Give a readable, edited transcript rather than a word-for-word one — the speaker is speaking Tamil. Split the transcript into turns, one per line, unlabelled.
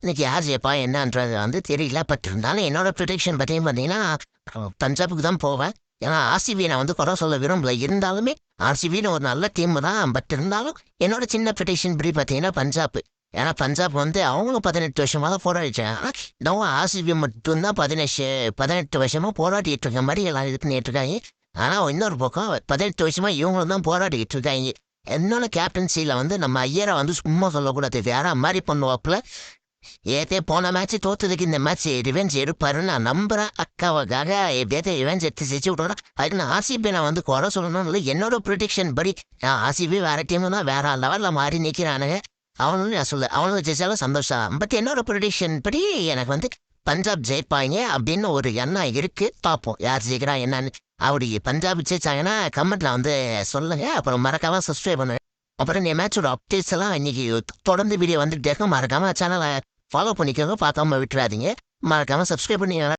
இன்னைக்கு யார் ஜெயிப்பா என்னன்றது வந்து தெரியல. பட் இருந்தாலும் என்னோட ப்ரிடிக்ஷன் பற்றியும் பார்த்தீங்கன்னா பஞ்சாபுக்கு தான் போவேன். ஏன்னா ஆர்சிபி நான் வந்து குறை சொல்ல விரும்பல. இருந்தாலுமே ஆர்சிபின்னு ஒரு நல்ல டீம் தான். பட் இருந்தாலும் என்னோட சின்ன ப்ரிடிக்ஷன் படி பார்த்தீங்கன்னா பஞ்சாப். ஏன்னா பஞ்சாப் வந்து அவங்களும் 18 வருஷமாக தான் போராடிச்சாங்க. ஆனால் நம்ம ஆர்சிபி மட்டும்தான் 18 வருஷமாக போராடிட்டு இருக்க மாதிரி எல்லாம் இது பண்ணிட்டு இருக்காங்க. ஆனால் இன்னொரு பக்கம் 18 வருஷமா இவங்களும் தான் போராடிக்கிட்டு இருக்காங்க. என்னோட கேப்டன்சியில் வந்து நம்ம ஐயரை வந்து சும்மா சொல்லக்கூடாது. வேற மாதிரி பண்ணுவாப்புல. ஏதே போன மேட்ச் தோத்ததுக்கு இந்த மேட்ச் ரிவெஞ்ச் எடுப்பாருன்னு நான் நம்புறேன். அக்காவுக்காக எப்படியாவது ரிவெஞ்ச் எடுத்து செஞ்சு விட்றேன். அதுக்கு நான் ஆர்சிபி நான் வந்து குறை சொல்லணும்னு இல்லை. என்னோட ப்ரிடிக்ஷன் படி ஆர்சிபி வேற டீம்னா வேற லெவலில் மாறி நிற்கிறானுங்க. அவனும் நான் சொல்ல அவனும் ஜெயிச்சாலும் சந்தோஷம். பட் என்னோட ப்ரிடிக்ஷன் படி எனக்கு வந்து பஞ்சாப் ஜெயிப்பாங்க அப்படின்னு ஒரு எண்ணம் இருக்கு. பார்ப்போம் யார் ஜெயிக்கிறா என்னன்னு. அப்படி பஞ்சாப் ஜெயிச்சாங்கன்னா கமெண்ட்ல வந்து சொல்லுங்க. அப்புறம் மறக்காம சப்ஸ்கிரைப் பண்ணுங்க. அப்புறம் நீ மேட்சோட அப்டேட்ஸ் எல்லாம் இன்னைக்கு தொடர்ந்து வீடியோ வந்துட்டு மறக்காம சேனலை ஃபாலோ பண்ணிக்கோங்க. பார்க்காம விட்டுறாதீங்க. மறக்காம சப்ஸ்கிரைப் பண்ணி